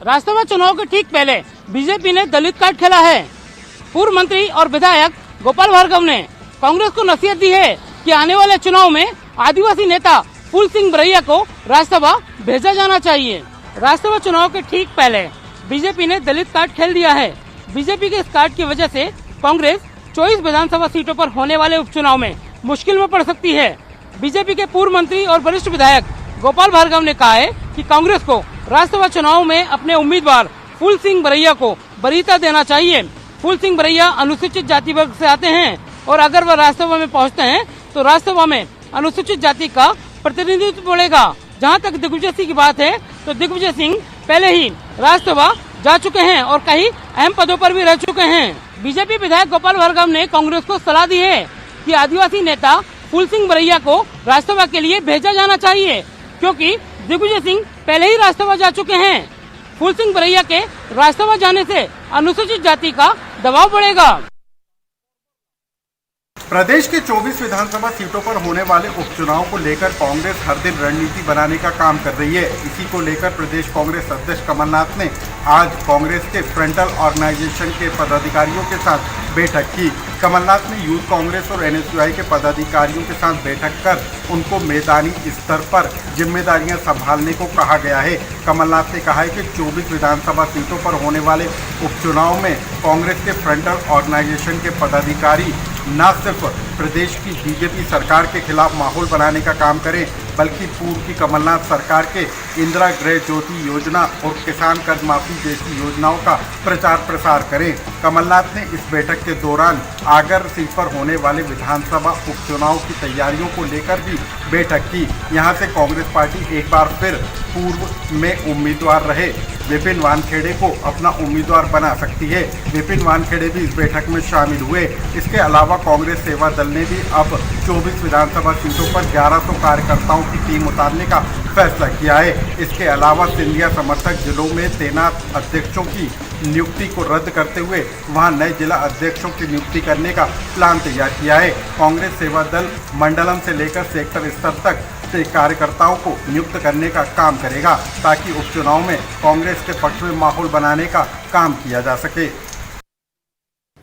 राज्यसभा चुनाव के ठीक पहले बीजेपी ने दलित कार्ड खेला है। पूर्व मंत्री और विधायक गोपाल भार्गव ने कांग्रेस को नसीहत दी है कि आने वाले चुनाव में आदिवासी नेता फूल सिंह बरैया को राज्यसभा भेजा जाना चाहिए। राज्यसभा चुनाव के ठीक पहले बीजेपी ने दलित कार्ड खेल दिया है। बीजेपी के इस कार्ड की वजह से कांग्रेस 24 विधानसभा सीटों पर होने वाले उपचुनाव में मुश्किल में पड़ सकती है। बीजेपी के पूर्व मंत्री और वरिष्ठ विधायक गोपाल भार्गव ने कहा है कि कांग्रेस को राज्यसभा चुनाव में अपने उम्मीदवार फूल सिंह बरैया को वरीयता देना चाहिए। फूल सिंह बरैया अनुसूचित जाति वर्ग से आते हैं और अगर वह राज्यसभा में पहुंचते हैं तो राज्यसभा में अनुसूचित जाति का प्रतिनिधित्व बढ़ेगा। जहां तक दिग्विजय सिंह की बात है तो दिग्विजय सिंह पहले ही राज्यसभा जा चुके हैं और कई अहम पदों पर भी रह चुके हैं। बीजेपी विधायक गोपाल भार्गव ने कांग्रेस को सलाह दी है कि आदिवासी नेता फूल सिंह बरैया को राज्यसभा के लिए भेजा जाना चाहिए, क्योंकि दिग्विजय सिंह पहले ही राज्यसभा जा चुके हैं। फूल सिंह बरैया के राज्यसभा जाने से अनुसूचित जाति का दबाव बढ़ेगा। प्रदेश के 24 विधानसभा सीटों पर होने वाले उपचुनाव को लेकर कांग्रेस हर दिन रणनीति बनाने का काम कर रही है। इसी को लेकर प्रदेश कांग्रेस अध्यक्ष कमलनाथ ने आज कांग्रेस के फ्रंटल ऑर्गेनाइजेशन के पदाधिकारियों के साथ बैठक की। कमलनाथ ने यूथ कांग्रेस और एनएसयूआई के पदाधिकारियों के साथ बैठक कर उनको मैदानी स्तर पर जिम्मेदारियां संभालने को कहा गया है। कमलनाथ ने कहा है कि 24 विधानसभा सीटों पर होने वाले उपचुनाव में कांग्रेस के फ्रंटल ऑर्गेनाइजेशन के पदाधिकारी न सिर्फ प्रदेश की बीजेपी सरकार के खिलाफ माहौल बनाने का काम करें, बल्कि पूर्व की कमलनाथ सरकार के इंदिरा गृह ज्योति योजना और किसान कर्ज माफी जैसी योजनाओं का प्रचार प्रसार करें। कमलनाथ ने इस बैठक के दौरान आगर सीट पर होने वाले विधानसभा उपचुनाव की तैयारियों को लेकर भी बैठक की। यहां से कांग्रेस पार्टी एक बार फिर पूर्व में उम्मीदवार रहे विपिन वानखेड़े को अपना उम्मीदवार बना सकती है। विपिन वानखेड़े भी इस बैठक में शामिल हुए। इसके अलावा कांग्रेस सेवा दल ने भी अब 24 विधानसभा सीटों पर 1100 कार्यकर्ताओं की टीम उतारने का फैसला किया है। इसके अलावा सिंधिया समर्थक जिलों में तैनात अध्यक्षों की नियुक्ति को रद्द करते हुए वहां नए जिला अध्यक्षों की नियुक्ति करने का प्लान तैयार किया है। कांग्रेस सेवा दल मंडलम से लेकर सेक्टर स्तर तक से कार्यकर्ताओं को नियुक्त करने का काम करेगा, ताकि उपचुनाव में कांग्रेस के पक्ष में माहौल बनाने का काम किया जा सके।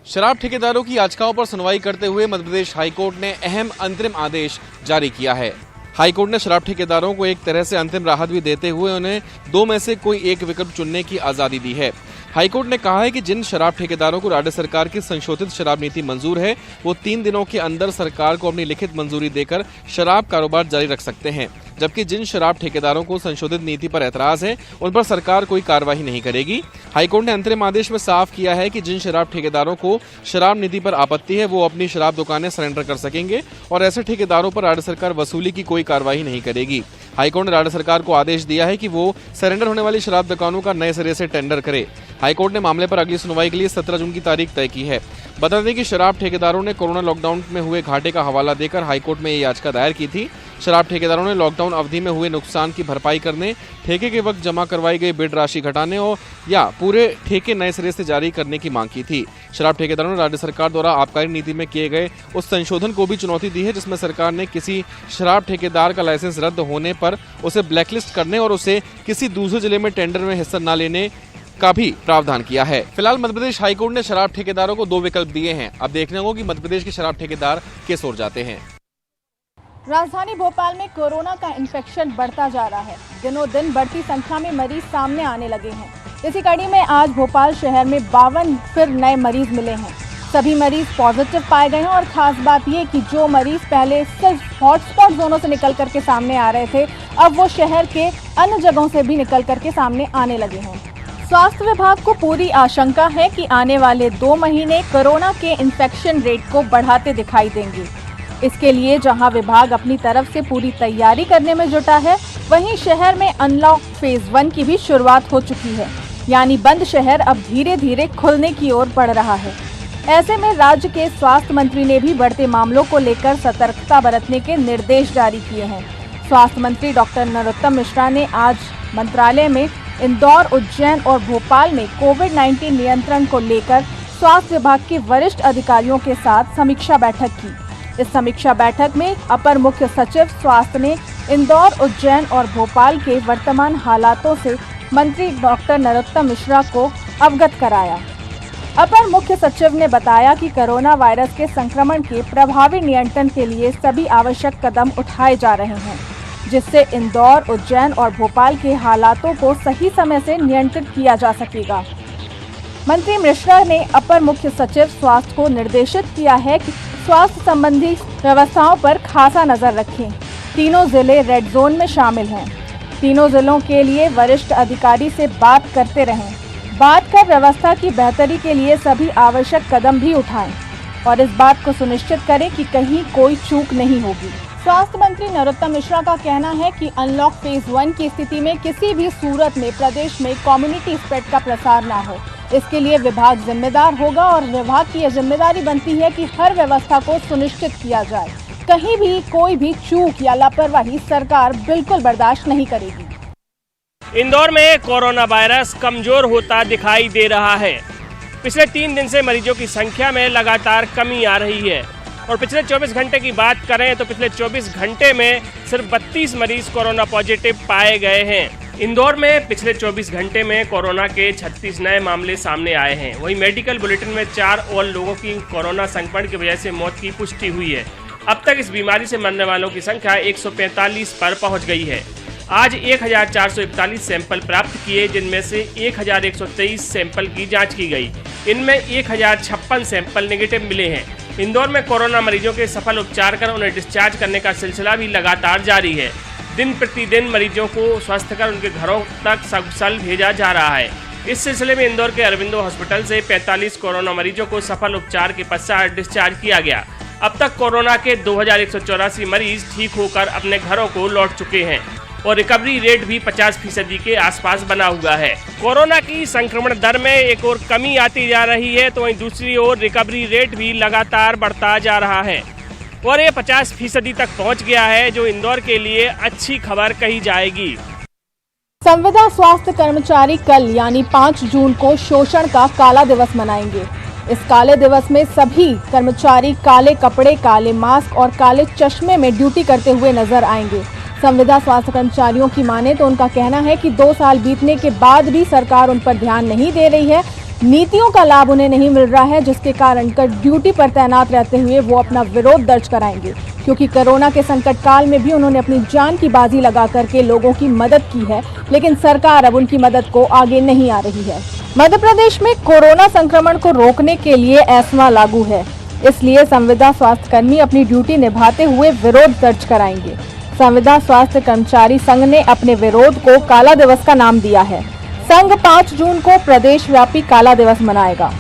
शराब ठेकेदारों की याचिकाओं पर सुनवाई करते हुए मध्य प्रदेश हाईकोर्ट ने अहम अंतरिम आदेश जारी किया है। हाईकोर्ट ने शराब ठेकेदारों को एक तरह से अंतिम राहत भी देते हुए उन्हें दो में से कोई एक विकल्प चुनने की आजादी दी है। हाईकोर्ट ने कहा है कि जिन शराब ठेकेदारों को राज्य सरकार की संशोधित शराब नीति मंजूर है, वो 3 दिनों के अंदर सरकार को अपनी लिखित मंजूरी देकर शराब कारोबार जारी रख सकते हैं, जबकि जिन शराब ठेकेदारों को संशोधित नीति पर ऐतराज है, उन पर सरकार कोई कार्रवाई नहीं करेगी। हाईकोर्ट ने अंतरिम आदेश में साफ किया है कि जिन शराब ठेकेदारों को शराब नीति पर आपत्ति है, वो अपनी शराब दुकानें सरेंडर कर सकेंगे और ऐसे ठेकेदारों पर राज्य सरकार वसूली की कोई कार्रवाई नहीं करेगी। हाईकोर्ट ने राज्य सरकार को आदेश दिया है कि वो सरेंडर होने वाली शराब दुकानों का नए सिरे से टेंडर करे। हाईकोर्ट ने मामले पर अगली सुनवाई के लिए 17 जून की तारीख तय की है। बता दें कि शराब ठेकेदारों ने कोरोना लॉकडाउन में हुए घाटे का हवाला देकर हाईकोर्ट में ये याचिका दायर की थी। शराब ठेकेदारों ने लॉकडाउन अवधि में हुए नुकसान की भरपाई करने, ठेके के वक्त जमा करवाई गई बिड राशि घटाने और या पूरे ठेके नए सिरे से जारी करने की मांग की थी। शराब ठेकेदारों ने राज्य सरकार द्वारा आबकारी नीति में किए गए उस संशोधन को भी चुनौती दी है, जिसमें सरकार ने किसी शराब ठेकेदार का लाइसेंस रद्द होने पर उसे ब्लैकलिस्ट करने और उसे किसी दूसरे जिले में टेंडर में हिस्सा न लेने का भी प्रावधान किया है। फिलहाल मध्य प्रदेश हाईकोर्ट ने शराब ठेकेदारों को 2 विकल्प दिए हैं। अब देखने होगा कि मध्य प्रदेश के शराब ठेकेदार किस ओर जाते हैं। राजधानी भोपाल में कोरोना का इन्फेक्शन बढ़ता जा रहा है। दिनों दिन बढ़ती संख्या में मरीज सामने आने लगे हैं। इसी कड़ी में आज भोपाल शहर में 52 फिर नए मरीज मिले हैं। सभी मरीज पॉजिटिव पाए गए हैं और खास बात ये कि जो मरीज पहले सिर्फ हॉटस्पॉट जोनों से निकल करके सामने आ रहे थे, अब वो शहर के अन्य जगहों से भी निकल करके सामने आने लगे हैं। स्वास्थ्य विभाग को पूरी आशंका है कि आने वाले 2 महीने कोरोना के इन्फेक्शन रेट को बढ़ाते दिखाई देंगे। इसके लिए जहां विभाग अपनी तरफ से पूरी तैयारी करने में जुटा है, वहीं शहर में अनलॉक फेज 1 की भी शुरुआत हो चुकी है, यानी बंद शहर अब धीरे धीरे खुलने की ओर बढ़ रहा है। ऐसे में राज्य के स्वास्थ्य मंत्री ने भी बढ़ते मामलों को लेकर सतर्कता बरतने के निर्देश जारी किए हैं। स्वास्थ्य मंत्री डॉक्टर नरोत्तम मिश्रा ने आज मंत्रालय में इंदौर, उज्जैन और भोपाल में कोविड-19 नियंत्रण को लेकर स्वास्थ्य विभाग के वरिष्ठ अधिकारियों के साथ समीक्षा बैठक की। इस समीक्षा बैठक में अपर मुख्य सचिव स्वास्थ्य ने इंदौर, उज्जैन और भोपाल के वर्तमान हालातों से मंत्री डॉक्टर नरोत्तम मिश्रा को अवगत कराया। अपर मुख्य सचिव ने बताया कि कोरोना वायरस के संक्रमण के प्रभावी नियंत्रण के लिए सभी आवश्यक कदम उठाए जा रहे हैं, जिससे इंदौर, उज्जैन और भोपाल के हालातों को सही समय से नियंत्रित किया जा सकेगा। मंत्री मिश्रा ने अपर मुख्य सचिव स्वास्थ्य को निर्देशित किया है कि स्वास्थ्य संबंधी व्यवस्थाओं पर खासा नजर रखें। तीनों जिले रेड जोन में शामिल हैं। तीनों जिलों के लिए वरिष्ठ अधिकारी से बात करते रहें। बात कर व्यवस्था की बेहतरी के लिए सभी आवश्यक कदम भी उठाएं और इस बात को सुनिश्चित करें कि कहीं कोई चूक नहीं होगी। स्वास्थ्य मंत्री नरोत्तम मिश्रा का कहना है कि अनलॉक फेज 1 की स्थिति में किसी भी सूरत में प्रदेश में कम्युनिटी स्प्रेड का प्रसार न हो, इसके लिए विभाग जिम्मेदार होगा और विभाग की यह जिम्मेदारी बनती है कि हर व्यवस्था को सुनिश्चित किया जाए। कहीं भी कोई भी चूक या लापरवाही सरकार बिल्कुल बर्दाश्त नहीं करेगी। इंदौर में कोरोना वायरस कमजोर होता दिखाई दे रहा है। पिछले 3 दिन से मरीजों की संख्या में लगातार कमी आ रही है और पिछले 24 घंटे की बात करें तो पिछले 24 घंटे में सिर्फ 32 मरीज कोरोना पॉजिटिव पाए गए हैं। इंदौर में पिछले 24 घंटे में कोरोना के 36 नए मामले सामने आए हैं। वहीं मेडिकल बुलेटिन में 4 और लोगों की कोरोना संक्रमण की वजह से मौत की पुष्टि हुई है। अब तक इस बीमारी से मरने वालों की संख्या 145 पर पहुंच गई है। आज 1441 सैंपल प्राप्त किए, जिनमें से 1123 सैंपल की जांच की गई। इनमें 1056 सैंपल नेगेटिव मिले हैं। इंदौर में कोरोना मरीजों के सफल उपचार कर उन्हें डिस्चार्ज करने का सिलसिला भी लगातार जारी है। दिन प्रतिदिन मरीजों को स्वस्थ कर उनके घरों तक सकुशल भेजा जा रहा है। इस सिलसिले में इंदौर के अरविंदो हॉस्पिटल से 45 कोरोना मरीजों को सफल उपचार के पश्चात डिस्चार्ज किया गया। अब तक कोरोना के 2184 मरीज ठीक होकर अपने घरों को लौट चुके हैं और रिकवरी रेट भी 50% के आसपास बना हुआ है। कोरोना की संक्रमण दर में एक और कमी आती जा रही है, तो वहीं दूसरी ओर रिकवरी रेट भी लगातार बढ़ता जा रहा है और ये 50% तक पहुंच गया है, जो इंदौर के लिए अच्छी खबर कही जाएगी। संविदा स्वास्थ्य कर्मचारी कल यानी 5 जून को शोषण का काला दिवस मनाएंगे। इस काले दिवस में सभी कर्मचारी काले कपड़े, काले मास्क और काले चश्मे में ड्यूटी करते हुए नजर आएंगे। संविदा स्वास्थ्य कर्मचारियों की माने तो उनका कहना है कि 2 साल बीतने के बाद भी सरकार उन पर ध्यान नहीं दे रही है, नीतियों का लाभ उन्हें नहीं मिल रहा है, जिसके कारण ड्यूटी पर तैनात रहते हुए वो अपना विरोध दर्ज कराएंगे, क्योंकि कोरोना के संकट काल में भी उन्होंने अपनी जान की बाजी लगा करके लोगों की मदद की है, लेकिन सरकार अब उनकी मदद को आगे नहीं आ रही है। मध्य प्रदेश में कोरोना संक्रमण को रोकने के लिए एस्मा लागू है, इसलिए संविदा स्वास्थ्य कर्मी अपनी ड्यूटी निभाते हुए विरोध दर्ज कराएंगे। संविदा स्वास्थ्य कर्मचारी संघ ने अपने विरोध को काला दिवस का नाम दिया है। संघ 5 जून को प्रदेश व्यापी काला दिवस मनाएगा।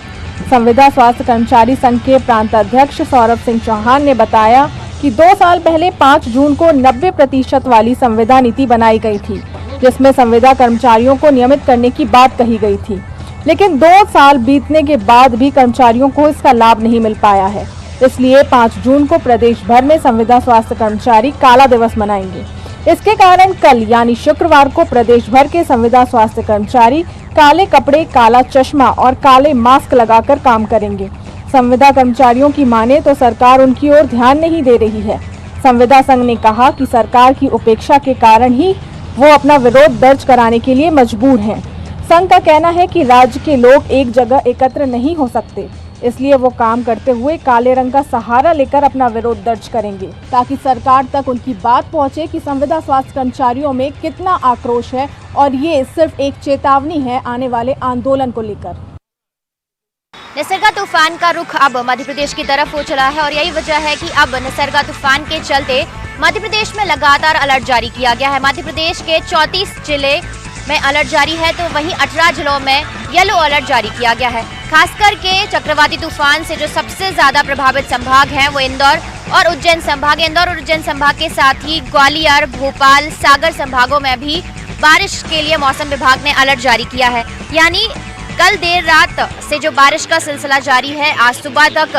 संविदा स्वास्थ्य कर्मचारी संघ के प्रांत अध्यक्ष सौरभ सिंह चौहान ने बताया कि 2 साल पहले 5 जून को 90% वाली संविदा नीति बनाई गई थी, जिसमें संविदा कर्मचारियों को नियमित करने की बात कही गई थी, लेकिन 2 साल बीतने के बाद भी कर्मचारियों को इसका लाभ नहीं मिल पाया है। इसलिए 5 जून को प्रदेश भर में संविदा स्वास्थ्य कर्मचारी काला दिवस मनाएंगे। इसके कारण कल यानी शुक्रवार को प्रदेश भर के संविदा स्वास्थ्य कर्मचारी काले कपड़े, काला चश्मा और काले मास्क लगाकर काम करेंगे। संविदा कर्मचारियों की माने तो सरकार उनकी ओर ध्यान नहीं दे रही है। संविदा संघ ने कहा कि सरकार की उपेक्षा के कारण ही वो अपना विरोध दर्ज कराने के लिए मजबूर हैं। संघ का कहना है कि राज्य के लोग एक जगह एकत्र नहीं हो सकते, इसलिए वो काम करते हुए काले रंग का सहारा लेकर अपना विरोध दर्ज करेंगे, ताकि सरकार तक उनकी बात पहुंचे कि संविदा स्वास्थ्य कर्मचारियों में कितना आक्रोश है और ये सिर्फ एक चेतावनी है आने वाले आंदोलन को लेकर। निसर्गा तूफान का रुख अब मध्य प्रदेश की तरफ हो चला है और यही वजह है कि अब निसर्गा तूफान के चलते मध्य प्रदेश में लगातार अलर्ट जारी किया गया है। मध्य प्रदेश के 34 जिले में अलर्ट जारी है, तो वहीं 18 जिलों में येलो अलर्ट जारी किया गया है। खासकर के चक्रवाती तूफान से जो सबसे ज्यादा प्रभावित संभाग हैं वो इंदौर और उज्जैन संभाग। इंदौर और उज्जैन संभाग के साथ ही ग्वालियर, भोपाल, सागर संभागों में भी बारिश के लिए मौसम विभाग ने अलर्ट जारी किया है। यानी कल देर रात से जो बारिश का सिलसिला जारी है, आज सुबह तक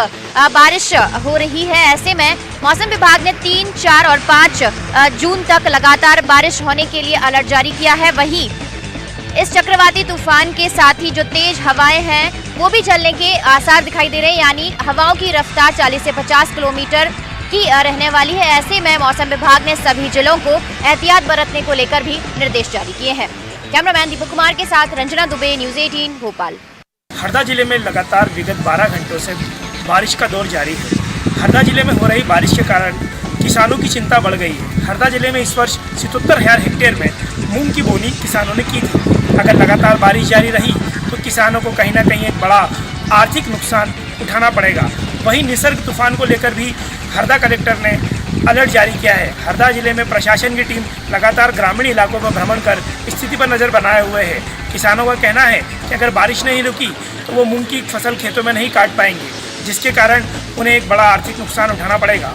बारिश हो रही है। ऐसे में मौसम विभाग ने 3, 4 और 5 जून तक लगातार बारिश होने के लिए अलर्ट जारी किया है। वहीं इस चक्रवाती तूफान के साथ ही जो तेज हवाएं हैं वो भी चलने के आसार दिखाई दे रहे हैं, यानी हवाओं की रफ्तार 40 से 50 किलोमीटर की रहने वाली है। ऐसे में मौसम विभाग ने सभी जिलों को एहतियात बरतने को लेकर भी निर्देश जारी किए हैं। कैमरामैन दीपक कुमार के साथ रंजना दुबे, न्यूज 18 भोपाल। हरदा जिले में लगातार विगत 12 घंटों से बारिश का दौर जारी है। हरदा जिले में हो रही बारिश के कारण किसानों की चिंता बढ़ गई है। हरदा जिले में इस वर्ष 77,000 हेक्टेयर में मूंग की बोनी किसानों ने की थी। अगर लगातार बारिश जारी रही तो किसानों को कहीं ना कहीं एक बड़ा आर्थिक नुकसान उठाना पड़ेगा। वहीं निसर्ग तूफान को लेकर भी हरदा कलेक्टर ने अलर्ट जारी किया है। हरदा जिले में प्रशासन की टीम लगातार ग्रामीण इलाकों पर भ्रमण कर स्थिति पर नज़र बनाए हुए है। किसानों का कहना है कि अगर बारिश नहीं रुकी तो वो मूंग की फसल खेतों में नहीं काट पाएंगे, जिसके कारण उन्हें एक बड़ा आर्थिक नुकसान उठाना पड़ेगा।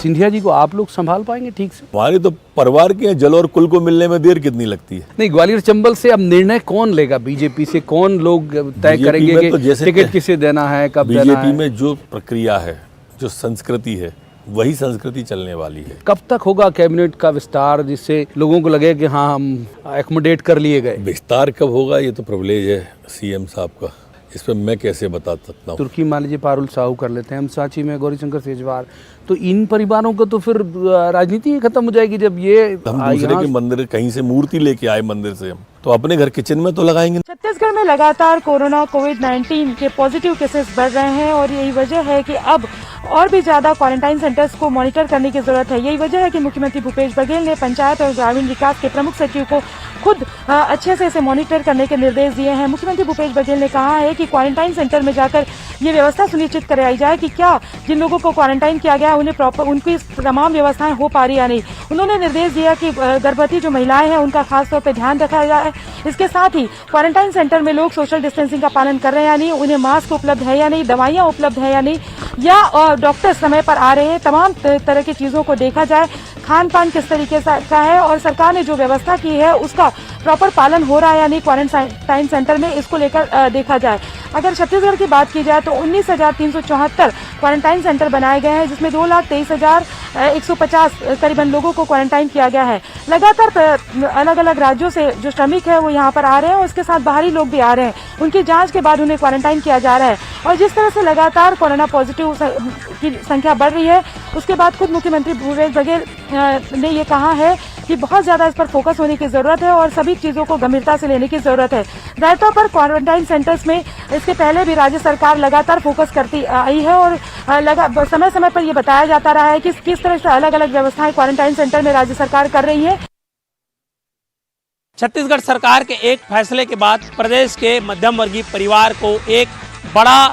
सिंधिया जी को आप लोग संभाल पाएंगे ठीक से? हमारे तो परिवार के जल और कुल को मिलने में देर कितनी लगती है। नहीं, ग्वालियर चंबल से अब निर्णय कौन लेगा? बीजेपी से कौन लोग तय करेंगे कि तो टिकट किसे देना है, कब देना है? बीजेपी में जो प्रक्रिया है, जो संस्कृति है, वही संस्कृति चलने वाली है। कब तक होगा कैबिनेट का विस्तार जिससे लोगों को लगे कि हाँ हम एकोमोडेट कर लिए गए? विस्तार कब होगा ये तो प्रिविलेज है सीएम साहब का, इस पर मैं कैसे बता सकता हूँ। तुर्की मान लीजिए पारुल साहू कर लेते हैं, हम सांची में गौरीशंकर सेजवार, तो इन परिवारों को तो फिर राजनीति ही खत्म हो जाएगी। जब ये हम दूसरे के मंदिर कहीं से मूर्ति लेके आए मंदिर से, हम तो अपने घर किचन में तो लगाएंगे। छत्तीसगढ़ में लगातार कोरोना कोविड-19 के पॉजिटिव केसेस बढ़ रहे हैं और यही वजह है कि अब और भी ज्यादा क्वारंटाइन सेंटर्स को मॉनिटर करने की जरूरत है। यही वजह है कि मुख्यमंत्री भूपेश बघेल ने पंचायत और ग्रामीण विकास के प्रमुख सचिव को खुद अच्छे से इसे मॉनिटर करने के निर्देश दिए हैं। मुख्यमंत्री भूपेश बघेल ने कहा है कि क्वारंटाइन सेंटर में जाकर ये व्यवस्था सुनिश्चित कराई जाए कि क्या जिन लोगों को क्वारंटाइन किया गया उन्हें प्रॉपर उनकी तमाम व्यवस्थाएं हो पा रही या नहीं। उन्होंने निर्देश दिया कि गर्भवती जो महिलाएं हैं उनका खासतौर पर ध्यान रखा जाए। इसके साथ ही क्वारंटाइन सेंटर में लोग सोशल डिस्टेंसिंग का पालन कर रहे हैं या नहीं, उन्हें मास्क उपलब्ध है या नहीं, दवाइयाँ उपलब्ध है या नहीं, या डॉक्टर समय पर आ रहे हैं, तमाम तरह की चीज़ों को देखा जाए। खान पान किस तरीके का है और सरकार ने जो व्यवस्था की है उसका प्रॉपर पालन हो रहा है या नहीं क्वारंटाइन सेंटर में, इसको लेकर देखा जाए। अगर छत्तीसगढ़ की बात की जाए तो 19,374 क्वारंटाइन सेंटर बनाए गए हैं, जिसमें 2,23,150 करीबन लोगों को क्वारंटाइन किया गया है। लगातार अलग अलग राज्यों से जो श्रमिक है वो यहाँ पर आ रहे हैं और उसके साथ बाहरी लोग भी आ रहे हैं। उनकी जांच के बाद उन्हें क्वारंटाइन किया जा रहा है और जिस तरह से लगातार कोरोना पॉजिटिव की संख्या बढ़ रही है, उसके बाद खुद मुख्यमंत्री भूपेश बघेल ने ये कहा है कि बहुत ज्यादा इस पर फोकस होने की जरूरत है और सभी चीजों को गंभीरता से लेने की जरूरत है। दायित्व पर क्वारंटाइन सेंटर्स में इसके पहले भी राज्य सरकार लगातार फोकस करती आई है और समय समय पर यह बताया जाता रहा है कि किस तरह से अलग अलग व्यवस्थाएं क्वारंटाइन सेंटर में राज्य सरकार कर रही है। छत्तीसगढ़ सरकार के एक फैसले के बाद प्रदेश के मध्यम वर्गीय परिवार को एक बड़ा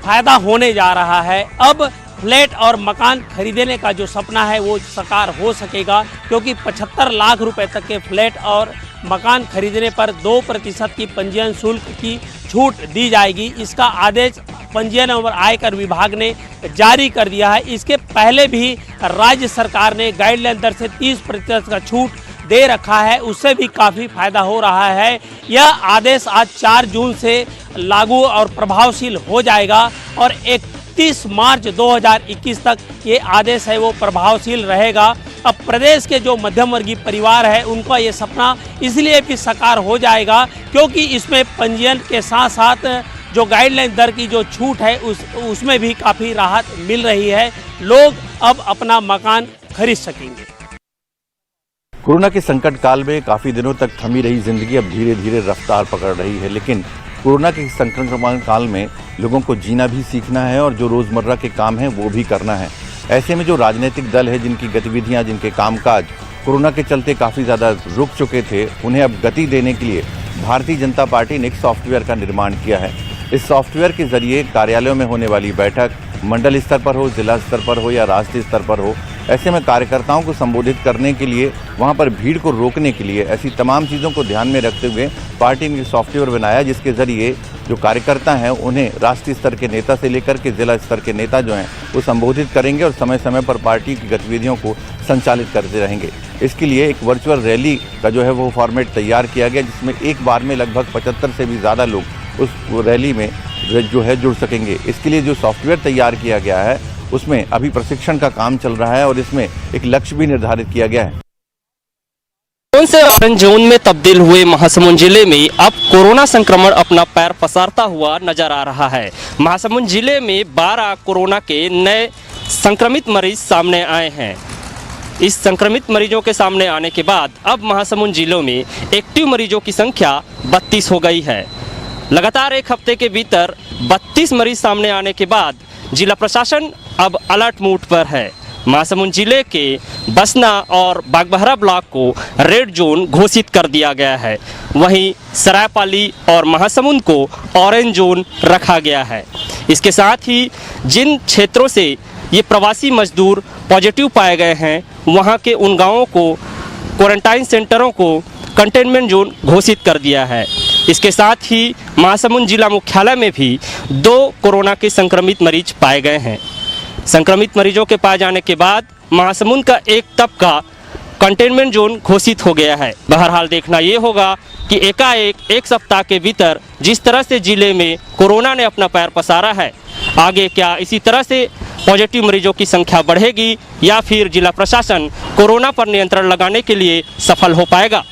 फायदा होने जा रहा है। अब फ्लैट और मकान खरीदने का जो सपना है वो साकार हो सकेगा, क्योंकि 75 लाख रुपए तक के फ्लैट और मकान खरीदने पर 2% की पंजीयन शुल्क की छूट दी जाएगी। इसका आदेश पंजीयन एवं आयकर विभाग ने जारी कर दिया है। इसके पहले भी राज्य सरकार ने गाइडलाइन दर से 30% का छूट दे रखा है, उससे भी काफ़ी फायदा हो रहा है। यह आदेश आज 4 जून से लागू और प्रभावशील हो जाएगा और 31 मार्च 2021 तक ये आदेश है वो प्रभावशील रहेगा। अब प्रदेश के जो मध्यम वर्गीय परिवार है उनका ये सपना इसलिए भी साकार हो जाएगा क्योंकि इसमें पंजीयन के साथ साथ जो गाइडलाइन दर की जो छूट है उसमें भी काफ़ी राहत मिल रही है। लोग अब अपना मकान खरीद सकेंगे। कोरोना के संकट काल में काफ़ी दिनों तक थमी रही जिंदगी अब धीरे धीरे रफ्तार पकड़ रही है, लेकिन कोरोना के संक्रमण काल में लोगों को जीना भी सीखना है और जो रोज़मर्रा के काम हैं वो भी करना है। ऐसे में जो राजनीतिक दल है जिनकी गतिविधियां, जिनके कामकाज कोरोना के चलते काफ़ी ज़्यादा रुक चुके थे, उन्हें अब गति देने के लिए भारतीय जनता पार्टी ने एक सॉफ्टवेयर का निर्माण किया है। इस सॉफ्टवेयर के जरिए कार्यालयों में होने वाली बैठक मंडल स्तर पर हो, जिला स्तर पर हो या राष्ट्रीय स्तर पर हो, ऐसे में कार्यकर्ताओं को संबोधित करने के लिए, वहां पर भीड़ को रोकने के लिए, ऐसी तमाम चीज़ों को ध्यान में रखते हुए पार्टी ने सॉफ्टवेयर बनाया जिसके ज़रिए जो कार्यकर्ता हैं उन्हें राष्ट्रीय स्तर के नेता से लेकर के जिला स्तर के नेता जो हैं वो संबोधित करेंगे और समय समय पर पार्टी की गतिविधियों को संचालित करते रहेंगे। इसके लिए एक वर्चुअल रैली का जो है वो फॉर्मेट तैयार किया गया जिसमें एक बार में लगभग 75 से भी ज़्यादा लोग उस रैली में जो है जुड़ सकेंगे। इसके लिए जो सॉफ्टवेयर तैयार किया गया है उसमें अभी प्रशिक्षण का काम चल रहा है और इसमें एक लक्ष्य भी निर्धारित किया गया है। जोन से ऑरेंज जोन में तब्दील हुए महासमुंद जिले में अब कोरोना संक्रमण अपना पैर पसारता हुआ नजर आ रहा है। महासमुंद जिले में 12 कोरोना के नए संक्रमित मरीज सामने आए हैं। इस संक्रमित मरीजों के सामने आने के बाद अब महासमुंद जिलों में एक्टिव मरीजों की संख्या 32 हो गई है। लगातार एक हफ्ते के भीतर 32 मरीज सामने आने के बाद जिला प्रशासन अब अलर्ट मोड पर है। महासमुंद जिले के बसना और बागबहरा ब्लॉक को रेड जोन घोषित कर दिया गया है। वहीं सरायपाली और महासमुंद को ऑरेंज जोन रखा गया है। इसके साथ ही जिन क्षेत्रों से ये प्रवासी मजदूर पॉजिटिव पाए गए हैं वहाँ के उन गांवों को क्वारंटाइन सेंटरों को कंटेनमेंट जोन घोषित कर दिया है। इसके साथ ही महासमुंद जिला मुख्यालय में भी 2 कोरोना के संक्रमित मरीज पाए गए हैं। संक्रमित मरीजों के पाए जाने के बाद महासमुंद का एक तबका कंटेनमेंट जोन घोषित हो गया है। बहरहाल देखना ये होगा कि एकाएक एक सप्ताह के भीतर जिस तरह से जिले में कोरोना ने अपना पैर पसारा है, आगे क्या इसी तरह से पॉजिटिव मरीजों की संख्या बढ़ेगी या फिर जिला प्रशासन कोरोना पर नियंत्रण लगाने के लिए सफल हो पाएगा।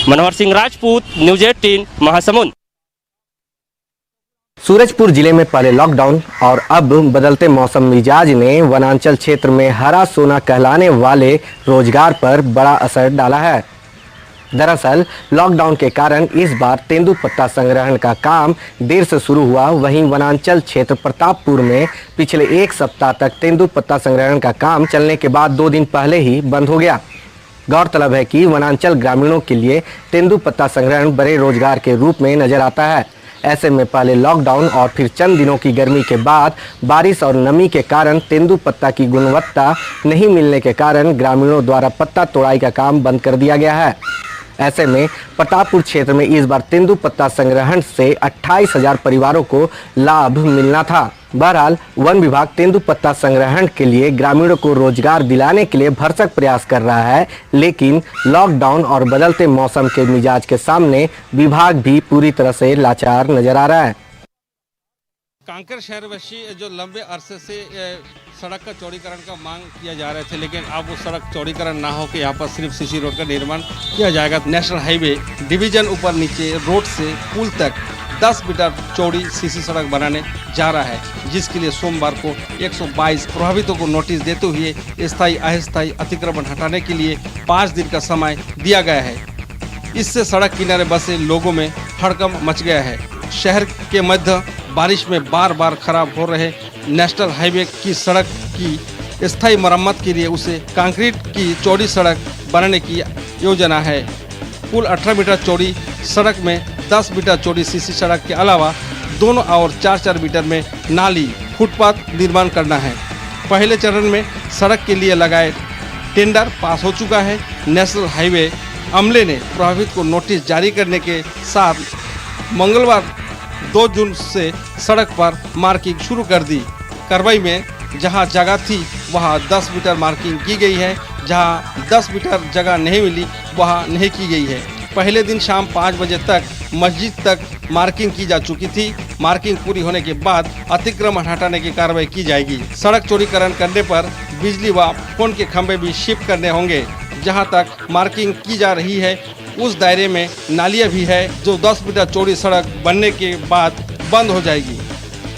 मनोहर सिंह राजपूत, न्यूज़ 18, महासमुंद। सूरजपुर जिले में पहले लॉकडाउन और अब बदलते मौसम मिजाज ने वनांचल क्षेत्र में हरा सोना कहलाने वाले रोजगार पर बड़ा असर डाला है। दरअसल लॉकडाउन के कारण इस बार तेंदुपत्ता संग्रहण का काम देर से शुरू हुआ। वहीं वनांचल क्षेत्र प्रतापपुर में पिछले एक सप्ताह तक तेंदुपत्ता संग्रहण का काम चलने के बाद 2 दिन पहले ही बंद हो गया। गौरतलब है कि वनांचल ग्रामीणों के लिए तेंदुपत्ता संग्रहण बड़े रोजगार के रूप में नजर आता है। ऐसे में पहले लॉकडाउन और फिर चंद दिनों की गर्मी के बाद बारिश और नमी के कारण तेंदुपत्ता की गुणवत्ता नहीं मिलने के कारण ग्रामीणों द्वारा पत्ता तोड़ाई का काम बंद कर दिया गया है। ऐसे में प्रतापपुर क्षेत्र में इस बार तेंदुपत्ता संग्रहण से 28,000 परिवारों को लाभ मिलना था। बहरहाल वन विभाग तेंदुपत्ता संग्रहण के लिए ग्रामीणों को रोजगार दिलाने के लिए भरसक प्रयास कर रहा है, लेकिन लॉकडाउन और बदलते मौसम के मिजाज के सामने विभाग भी पूरी तरह से लाचार नजर आ रहा है। कांकेर शहरवासी जो लंबे अरसे से सड़क का चौड़ीकरण का मांग किया जा रहे थे, लेकिन अब वो सड़क चौड़ीकरण ना हो के यहाँ पर सिर्फ सीसी रोड का निर्माण किया जाएगा। नेशनल हाईवे डिवीजन ऊपर नीचे रोड से पुल तक 10 मीटर चौड़ी सीसी सड़क बनाने जा रहा है, जिसके लिए सोमवार को 122 प्रभावितों को नोटिस देते हुए स्थायी अस्थायी अतिक्रमण हटाने के लिए 5 दिन का समय दिया गया है। इससे सड़क किनारे बसे लोगों में हड़कंप मच गया है। शहर के मध्य बारिश में बार बार खराब हो रहे नेशनल हाईवे की सड़क की स्थायी मरम्मत के लिए उसे कंक्रीट की चौड़ी सड़क बनाने की योजना है। कुल 18 मीटर चौड़ी सड़क में 10 मीटर चौड़ी सीसी सड़क के अलावा दोनों और 4-4 मीटर में नाली फुटपाथ निर्माण करना है। पहले चरण में सड़क के लिए लगाए टेंडर पास हो चुका है। नेशनल हाईवे अमले ने प्रभावित को नोटिस जारी करने के साथ मंगलवार 2 जून से सड़क पर मार्किंग शुरू कर दी। कार्रवाई में जहां जगह थी वहां 10 मीटर मार्किंग की गई है, जहां 10 मीटर जगह नहीं मिली वहां नहीं की गई है। पहले दिन शाम 5 बजे तक मस्जिद तक मार्किंग की जा चुकी थी। मार्किंग पूरी होने के बाद अतिक्रमण हटाने की कार्रवाई की जाएगी। सड़क चौड़ीकरण करने पर बिजली व फोन के खंभे भी शिफ्ट करने होंगे। जहां तक मार्किंग की जा रही है उस दायरे में नालियां भी है, जो 10 मीटर चौड़ी सड़क बनने के बाद बंद हो जाएगी।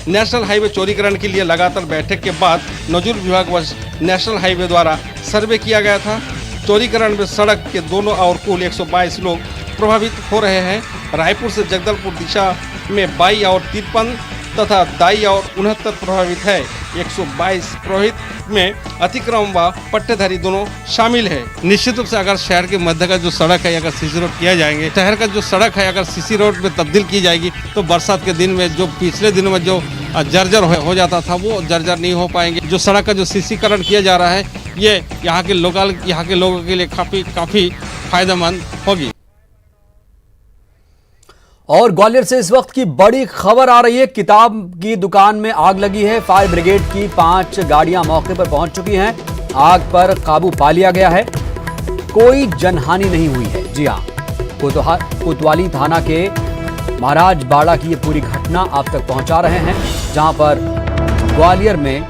नेशनल हाईवे चौड़ीकरण के लिए लगातार बैठक के बाद नजूल विभाग व नेशनल हाईवे द्वारा सर्वे किया गया था। चौड़ीकरण में सड़क के दोनों और कुल 122 लोग प्रभावित हो रहे हैं। रायपुर से जगदलपुर दिशा में 22 और 53 तथा दाई और 69 प्रभावित है। 122 प्रभावित में अतिक्रमण व पट्टेधारी दोनों शामिल है। निश्चित रूप से अगर शहर के मध्य का जो सड़क है अगर सीसी रोड किया जाएंगे, शहर का जो सड़क है अगर सीसी रोड में तब्दील की जाएगी तो बरसात के दिन में जो पिछले दिनों में जो जर्जर हो जाता था वो जर्जर नहीं हो पाएंगे। जो सड़क का जो सीसीकरण किया जा रहा है ये यहाँ के लोगों के लिए काफ़ी फायदेमंद होगी। और ग्वालियर से इस वक्त की बड़ी खबर आ रही है। किताब की दुकान में आग लगी है। फायर ब्रिगेड की 5 गाड़ियां मौके पर पहुंच चुकी हैं। आग पर काबू पा लिया गया है। कोई जनहानि नहीं हुई है। जी हां, कोतवाली थाना के महाराज बाड़ा की ये पूरी घटना आप तक पहुंचा रहे हैं, जहां पर ग्वालियर में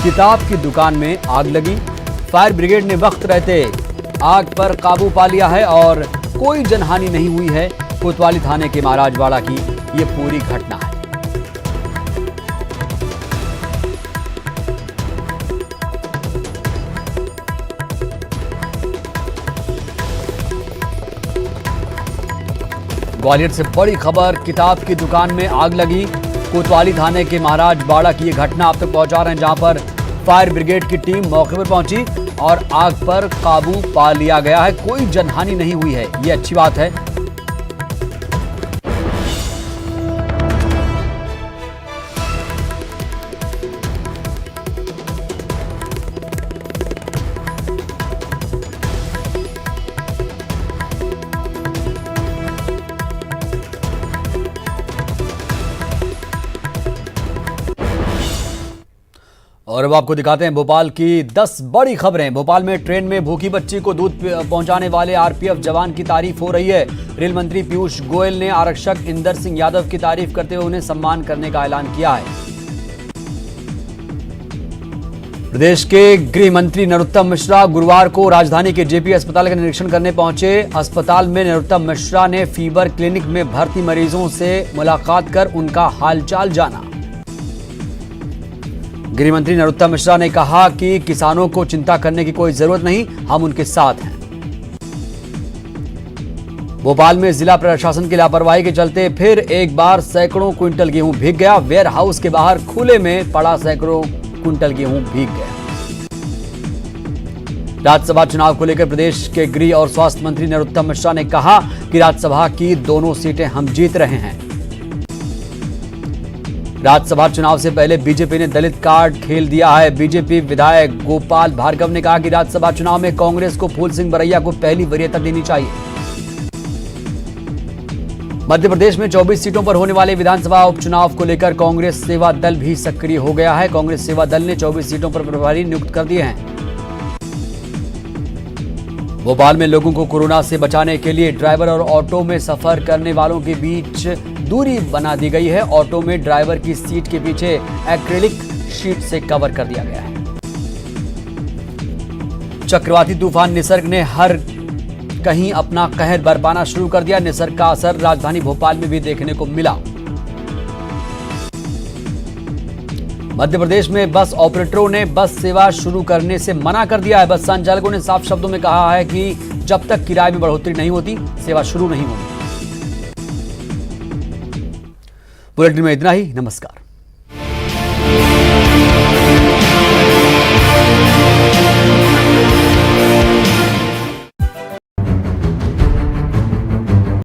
किताब की दुकान में आग लगी। फायर ब्रिगेड ने वक्त रहते आग पर काबू पा लिया है और कोई जनहानि नहीं हुई है। कोतवाली थाने के महाराजवाड़ा की ये पूरी घटना है। ग्वालियर से बड़ी खबर, किताब की दुकान में आग लगी। कोतवाली थाने के महाराजवाड़ा की ये घटना आप तक पहुंचा रहे हैं, जहां पर फायर ब्रिगेड की टीम मौके पर पहुंची और आग पर काबू पा लिया गया है। कोई जनहानि नहीं हुई है, ये अच्छी बात है। और अब आपको दिखाते हैं भोपाल की 10 बड़ी खबरें। भोपाल में ट्रेन में भूखी बच्ची को दूध पहुंचाने वाले आरपीएफ जवान की तारीफ हो रही है। रेल मंत्री पीयूष गोयल ने आरक्षक इंदर सिंह यादव की तारीफ करते हुए उन्हें सम्मान करने का ऐलान किया है। प्रदेश के गृह मंत्री नरोत्तम मिश्रा गुरुवार को राजधानी के जेपी अस्पताल का निरीक्षण करने पहुंचे। अस्पताल में नरोत्तम मिश्रा ने फीवर क्लिनिक में भर्ती मरीजों से मुलाकात कर उनका हालचाल जाना। गृह मंत्री नरोत्तम मिश्रा ने कहा कि किसानों को चिंता करने की कोई जरूरत नहीं, हम उनके साथ हैं। भोपाल में जिला प्रशासन की लापरवाही के चलते फिर एक बार सैकड़ों क्विंटल गेहूं भीग गया। वेयर हाउस के बाहर खुले में पड़ा सैकड़ों क्विंटल गेहूं भीग गया। राज्यसभा चुनाव को लेकर प्रदेश के गृह और स्वास्थ्य मंत्री नरोत्तम मिश्रा ने कहा कि राज्यसभा की दोनों सीटें हम जीत रहे हैं। राज्यसभा चुनाव से पहले बीजेपी ने दलित कार्ड खेल दिया है। बीजेपी विधायक गोपाल भार्गव ने कहा कि राज्यसभा चुनाव में कांग्रेस को फूल सिंह बरैया को पहली वरीयता देनी चाहिए। मध्य प्रदेश में 24 सीटों पर होने वाले विधानसभा उपचुनाव को लेकर कांग्रेस सेवा दल भी सक्रिय हो गया है। कांग्रेस सेवा दल ने 24 सीटों पर प्रभारी नियुक्त कर दिए हैं। भोपाल में लोगों को कोरोना से बचाने के लिए ड्राइवर और ऑटो में सफर करने वालों के बीच दूरी बना दी गई है। ऑटो में ड्राइवर की सीट के पीछे एक्रिलिक शीट से कवर कर दिया गया है। चक्रवाती तूफान निसर्ग ने हर कहीं अपना कहर बरपाना शुरू कर दिया। निसर्ग का असर राजधानी भोपाल में भी देखने को मिला। मध्य प्रदेश में बस ऑपरेटरों ने बस सेवा शुरू करने से मना कर दिया है। बस संचालकों ने साफ शब्दों में कहा है कि जब तक किराए में बढ़ोतरी नहीं होती, सेवा शुरू नहीं होगी। बुलेटिन में इतना ही। नमस्कार।